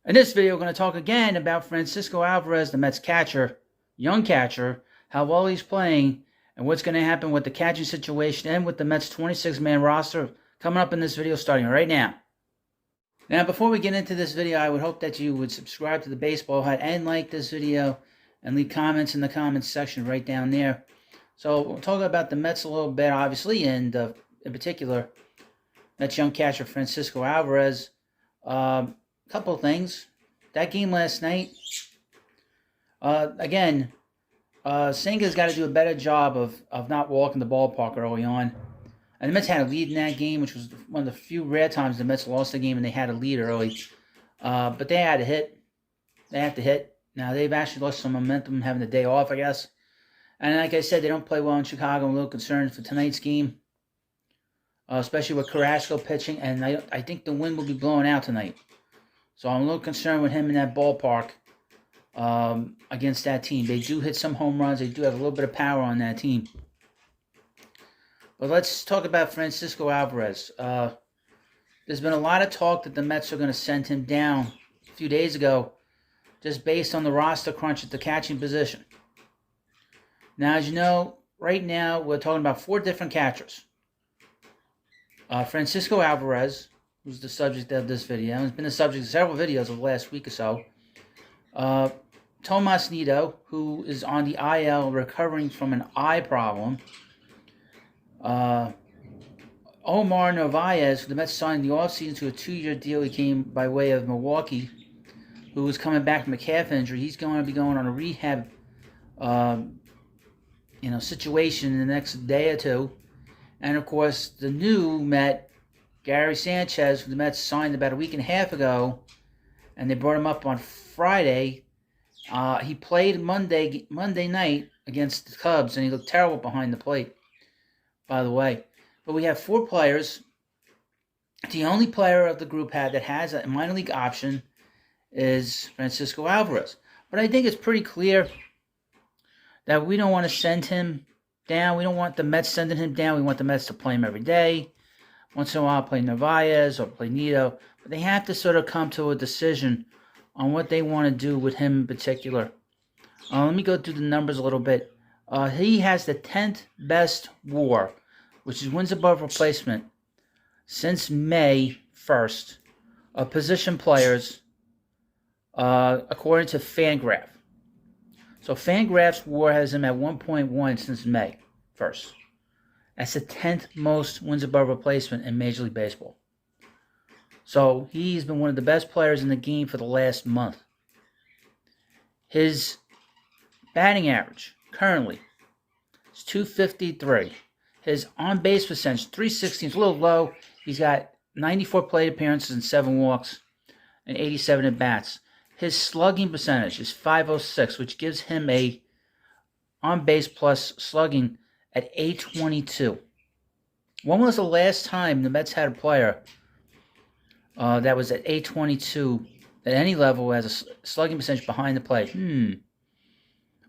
In this video, we're going to talk again about Francisco Alvarez, the Mets catcher, young catcher, how well he's playing, and what's going to happen with the catching situation and with the Mets 26-man roster coming up in this video starting right now. Now, before we get into this video, I would hope that you would subscribe to the Baseball Hut and like this video and leave comments in the comments section right down there. So we'll talk about the Mets a little bit, obviously, and in particular, Mets young catcher Francisco Alvarez. Couple of things. That game last night, again, Senga's got to do a better job of not walking the ballpark early on. And the Mets had a lead in that game, which was one of the few rare times the Mets lost the game and they had a lead early. But they had to hit. They have to hit. Now, they've actually lost some momentum having the day off, I guess. And like I said, they don't play well in Chicago. I'm a little concerned for tonight's game, especially with Carrasco pitching. And I think the wind will be blowing out tonight. So I'm a little concerned with him in that ballpark against that team. They do hit some home runs. They do have a little bit of power on that team. But let's talk about Francisco Alvarez. There's been a lot of talk that the Mets are going to send him down a few days ago just based on the roster crunch at the catching position. Now, as you know, right now we're talking about 4 different catchers. Francisco Alvarez, who's the subject of this video, and has been the subject of several videos of the last week or so. Tomas Nido, who is on the IL recovering from an eye problem. Omar Narvaez, who the Mets signed in the offseason to a 2-year deal. He came by way of Milwaukee, who was coming back from a calf injury. He's going to be going on a rehab situation in the next day or two. And, of course, the new Met, Gary Sanchez, who the Mets signed about a week and a half ago, and they brought him up on Friday. He played Monday night against the Cubs, and he looked terrible behind the plate, by the way. But we have 4 players. The only player of the group that has a minor league option is Francisco Alvarez. But I think it's pretty clear that we don't want to send him down. We don't want the Mets sending him down. We want the Mets to play him every day. Once in a while, play Narvaez or play Nido. But they have to sort of come to a decision on what they want to do with him in particular. Let me go through the numbers a little bit. He has the 10th best WAR, which is wins above replacement, since May 1st of position players, according to Fangraph. So Fangraph's WAR has him at 1.1 since May 1st. That's the 10th most wins above replacement in Major League Baseball. So he's been one of the best players in the game for the last month. His batting average currently is .253. His on-base percentage, .316, is a little low. He's got 94 plate appearances and 7 walks and 87 at-bats. His slugging percentage is .506, which gives him a on-base plus slugging at .822. When was the last time the Mets had a player that was at .822 at any level as a slugging percentage behind the plate?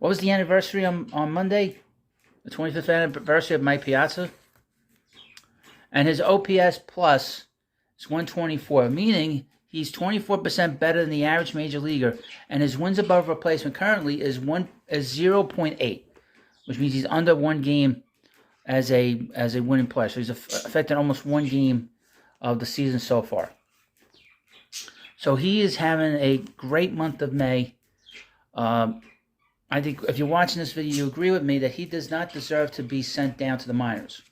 What was the anniversary on Monday? The 25th anniversary of Mike Piazza? And his OPS plus is 124, meaning he's 24% better than the average major leaguer, and his wins above replacement currently is 0.8. Which means he's under 1 game as a winning player. So he's affected almost 1 game of the season so far. So he is having a great month of May. I think if you're watching this video, you agree with me that he does not deserve to be sent down to the minors.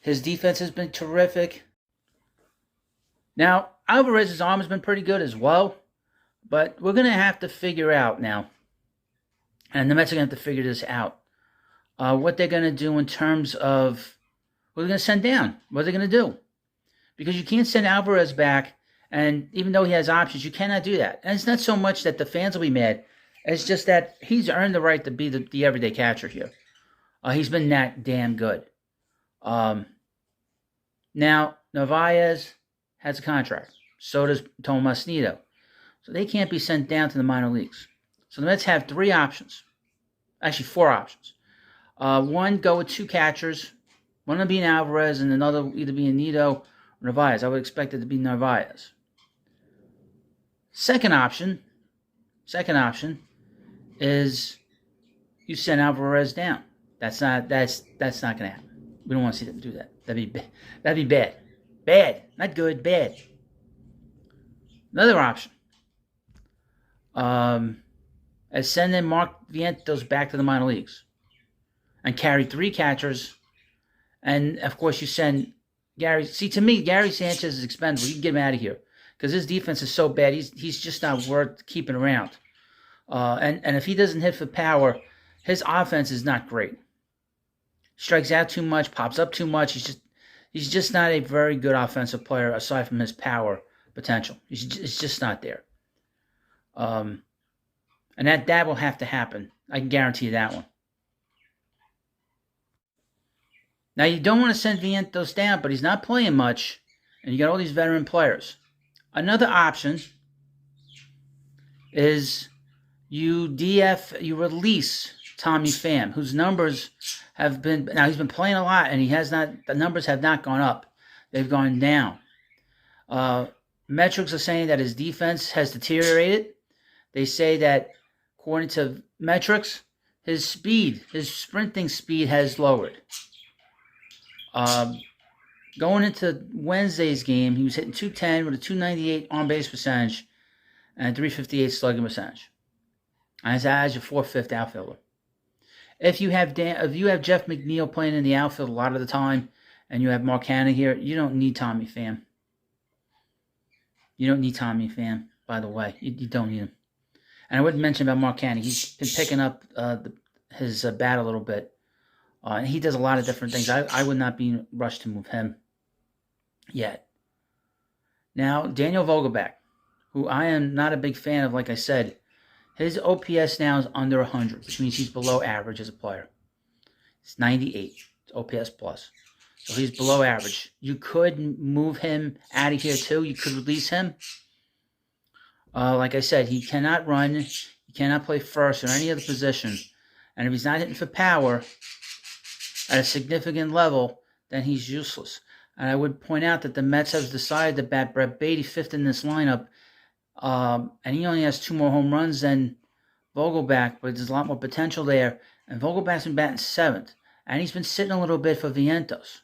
His defense has been terrific. Now, Alvarez's arm has been pretty good as well. But we're going to have to figure out now, and the Mets are going to have to figure this out, what they're going to do in terms of what they're going to send down. What are they going to do? Because you can't send Alvarez back, and even though he has options, you cannot do that. And it's not so much that the fans will be mad. It's just that he's earned the right to be the everyday catcher here. He's been that damn good. Now, Narvaez has a contract. So does Tomas Nido. So they can't be sent down to the minor leagues. So the Mets have 3 options. Actually, 4 options. One, go with 2 catchers. One will be an Alvarez and another either be a Nido or Narvaez. I would expect it to be Narvaez. Second option is you send Alvarez down. That's not going to happen. We don't want to see them do that. That'd be bad. Bad, not good. Bad. Another option is sending Mark Vientos back to the minor leagues and carry 3 catchers. And of course, you send Gary. See, to me, Gary Sanchez is expendable. You can get him out of here because his defense is so bad. He's just not worth keeping around. And if he doesn't hit for power, his offense is not great. Strikes out too much, pops up too much. He's just not a very good offensive player aside from his power potential. It's just not there. And that will have to happen. I can guarantee you that one. Now, you don't want to send Vientos down, but he's not playing much, and you got all these veteran players. Another option is you release Tommy Pham, whose numbers have been, now he's been playing a lot, and the numbers have not gone up. They've gone down. Metrics are saying that his defense has deteriorated. They say that, according to metrics, his sprinting speed has lowered. Going into Wednesday's game, he was hitting .210 with a .298 on-base percentage and a .358 slugging percentage. And that's your 4/5 outfielder. If you have Jeff McNeil playing in the outfield a lot of the time, and you have Mark Hanna here, you don't need Tommy Pham. You don't need Tommy Pham, by the way. You don't need him. And I would mention about Mark Hanna. He's been picking up his bat a little bit. And he does a lot of different things. I would not be rushed to move him yet. Now, Daniel Vogelbach, who I am not a big fan of, like I said, his OPS now is under 100, which means he's below average as a player. It's 98. It's OPS plus. So he's below average. You could move him out of here too. You could release him. Like I said, he cannot run. He cannot play first or any other position. And if he's not hitting for power at a significant level, then he's useless. And I would point out that the Mets have decided to bat Brett Beatty 5th in this lineup. And he only has 2 more home runs than Vogelbach, but there's a lot more potential there. And Vogelbach's been batting 7th. And he's been sitting a little bit for Vientos.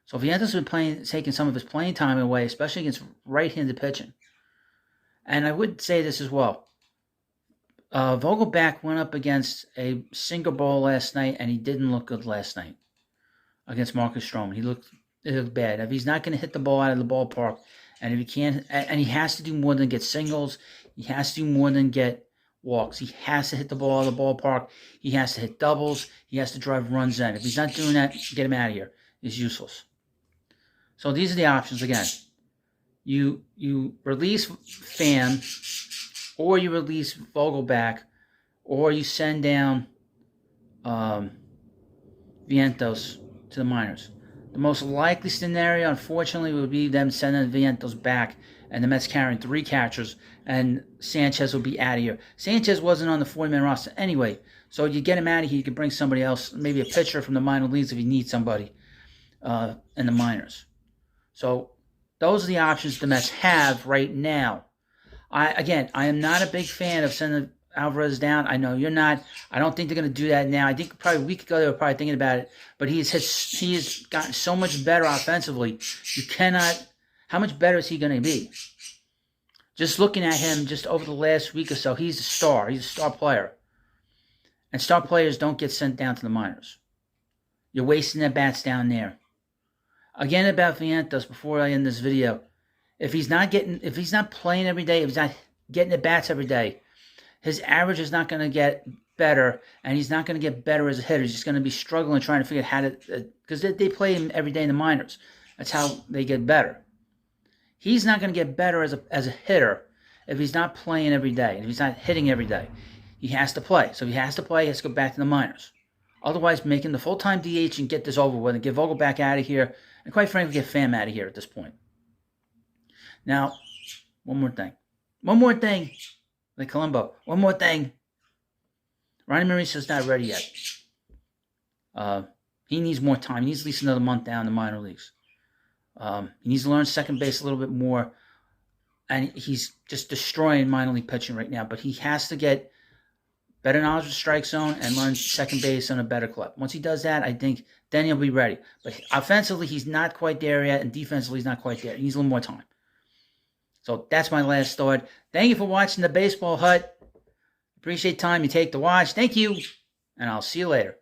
So Vientos has been taking some of his playing time away, especially against right-handed pitching. And I would say this as well. Vogelbach went up against a single ball last night, and he didn't look good last night against Marcus Stroman. It looked bad. If he's not going to hit the ball out of the ballpark, and if he can't, and he has to do more than get singles, he has to do more than get walks. He has to hit the ball out of the ballpark. He has to hit doubles. He has to drive runs in. If he's not doing that, get him out of here. He's useless. So these are the options again. You release Pham, or you release Vogelbach, or you send down Vientos to the minors. The most likely scenario, unfortunately, would be them sending Vientos back and the Mets carrying 3 catchers, and Sanchez will be out of here. Sanchez wasn't on the 40-man roster anyway, so you get him out of here, you could bring somebody else, maybe a pitcher from the minor leagues if you need somebody in the minors. So those are the options the Mets have right now. I am not a big fan of sending Alvarez down. I know you're not. I don't think they're going to do that now. I think probably a week ago they were probably thinking about it, but he has gotten so much better offensively. You cannot. How much better is he going to be? Just looking at him just over the last week or so, he's a star. He's a star player. And star players don't get sent down to the minors. You're wasting their bats down there. Again, about Vientos, before I end this video, if he's not playing every day, if he's not getting at bats every day, his average is not going to get better, and he's not going to get better as a hitter. He's just going to be struggling trying to figure out how to, because they play him every day in the minors. That's how they get better. He's not going to get better as a hitter if he's not playing every day, if he's not hitting every day. He has to play. So if he has to play, he has to go back to the minors. Otherwise, make him the full-time DH and get this over with and get Vogelbach out of here, and quite frankly, get Pham out of here at this point. Now, one more thing. Like Columbo, one more thing. Ronnie Maurice's not ready yet. He needs more time. He needs at least another month down in the minor leagues. He needs to learn second base a little bit more. and he's just destroying minor league pitching right now. But he has to get better knowledge of the strike zone and learn second base on a better clip. Once he does that, I think then he'll be ready. But offensively, he's not quite there yet, and defensively, he's not quite there. He needs a little more time. So that's my last thought. Thank you for watching the Baseball Hut. Appreciate time you take to watch. Thank you, and I'll see you later.